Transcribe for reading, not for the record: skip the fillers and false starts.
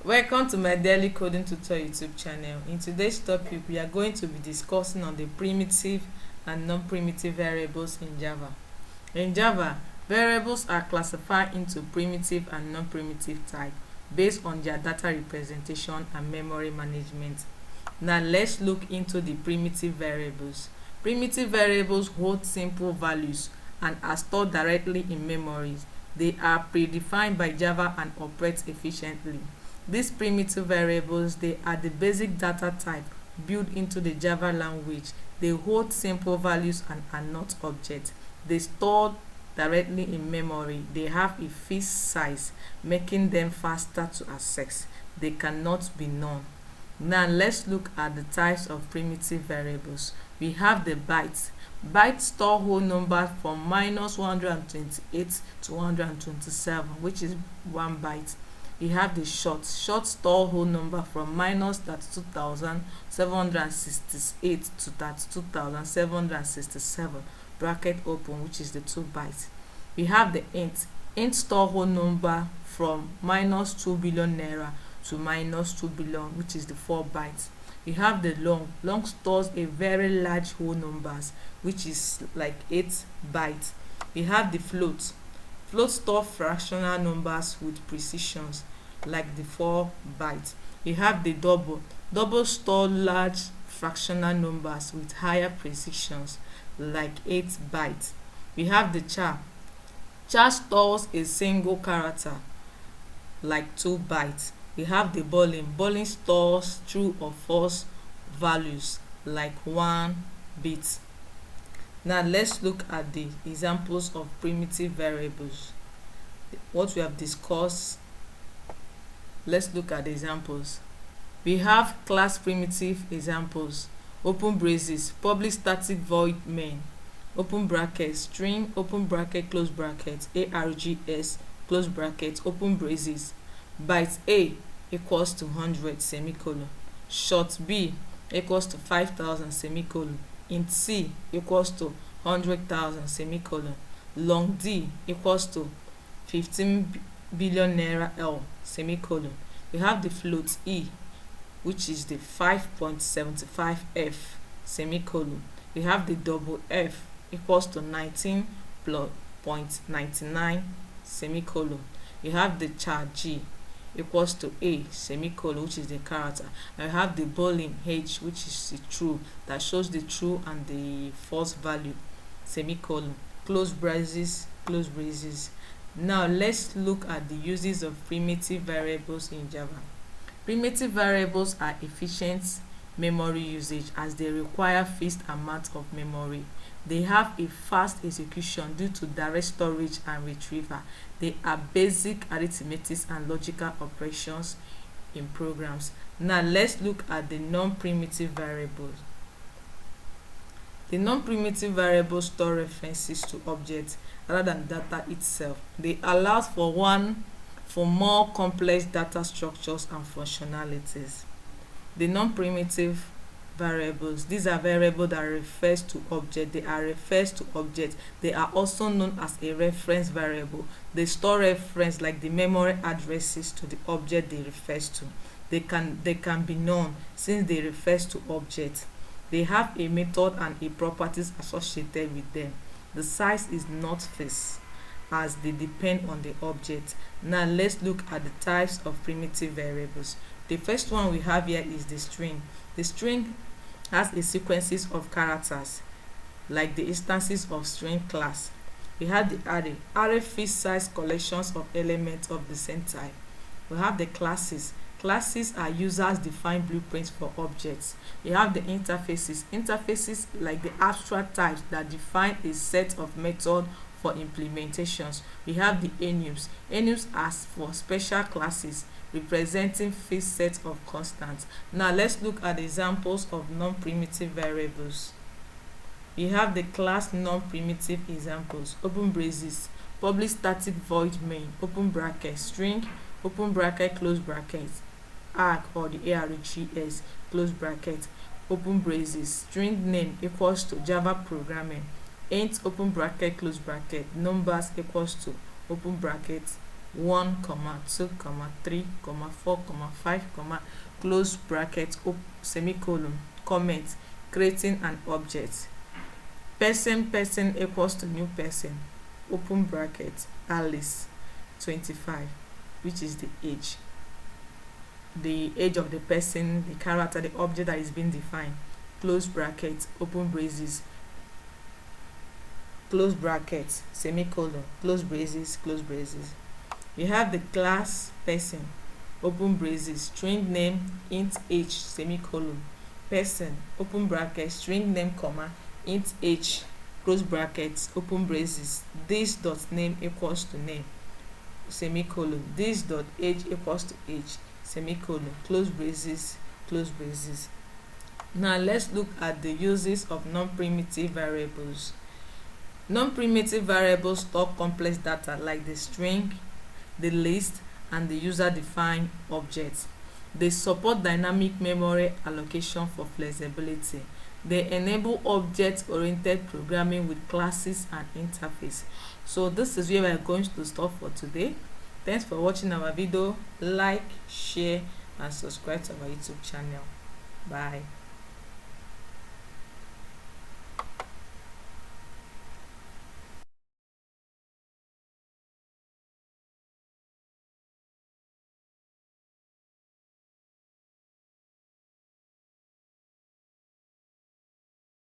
Welcome to my daily coding tutor YouTube channel. In today's topic, we are going to be discussing on the primitive and non-primitive variables in Java. In Java, variables are classified into primitive and non-primitive type based on their data representation and memory management. Now let's look into the primitive variables. Primitive variables hold simple values and are stored directly in memories. They are predefined by Java and operate efficiently. These primitive variables, they are the basic data type built into the Java language. They hold simple values and are not objects. They store directly in memory. They have a fixed size, making them faster to access. They cannot be known. Now let's look at the types of primitive variables. We have the bytes. Bytes store whole numbers from -128 to 127, which is 1 byte. We have the short. Short store whole number from -32,768 to 32,767, bracket open, which is the 2 bytes. We have the int. Int store whole number from -2 billion naira to -2 billion, which is the 4 bytes. We have the long. Long stores a very large whole numbers, which is like 8 bytes. We have the float. Float store fractional numbers with precisions, like the 4 bytes. We have the double. Double store large fractional numbers with higher precisions, like 8 bytes. We have the char. Char stores a single character, like 2 bytes. We have the boolean. Boolean stores true or false values, like 1 bit. Now let's look at the examples of primitive variables. What we have discussed, let's look at the examples. We have class primitive examples. Open braces, public static void main, open bracket, string, open bracket, close bracket, args, close bracket, open braces. Byte A equals to 100, semicolon. Short B equals to 5,000, semicolon. Int C equals to 100,000, semicolon. Long D equals to 15 billion naira L, semicolon. We have the float E, which is the 5.75 F, semicolon. We have the double F equals to 19.99, semicolon. We have the char G equals to A, semicolon, which is the character. And we have the boolean H, which is the true, that shows the true and the false value, semicolon. Close braces, close braces. Now let's look at the uses of primitive variables in Java. Primitive variables are efficient memory usage as they require fixed amount of memory. They have a fast execution due to direct storage and retrieval. They are basic arithmetic and logical operations in programs. Now let's look at the non-primitive variables. The non-primitive variables store references to objects rather than data itself. They allow for more complex data structures and functionalities. The non-primitive variables, these are variables that refers to object. They are refers to object. They are also known as a reference variable. They store reference like the memory addresses to the object they refers to. They can be known since they refers to object. They have a method and a properties associated with them. The size is not fixed as they depend on the object. Now let's look at the types of primitive variables. The first one we have here is the string. The string has a sequences of characters, like the instances of string class. We have the array. Array fixed size collections of elements of the same type. We have the classes. Classes are users defined blueprints for objects. We have the interfaces. Interfaces like the abstract types that define a set of methods for implementations. We have the enums. Enums are for special classes representing fixed set of constants. Now let's look at the examples of non-primitive variables. We have the class non-primitive examples. Open braces, public static void main, open bracket, string, open bracket, close bracket, arg or the args, close bracket, open braces, string name equals to Java programming, int, open bracket, close bracket, numbers equals to, open bracket, 1, 2, 3, 4, 5, close bracket, semicolon, comment, creating an object. Person equals to new person, open bracket, Alice, 25, which is the age of the person, the character, the object that is being defined, close bracket, open braces, close bracket, semicolon, close braces, close braces. You have the class person, open braces, string name, int h, semicolon, person, open bracket, string name, comma, int h, close brackets, open braces, this dot name equals to name, semicolon, this dot age equals to age, semicolon, close braces, close braces. Now let's look at the uses of non-primitive variables. Non-primitive variables store complex data like the string, the list, and the user-defined objects. They support dynamic memory allocation for flexibility. They enable object-oriented programming with classes and interface. So this is where we are going to stop for today. Thanks for watching our video. Like, share, and subscribe to our YouTube channel. Bye.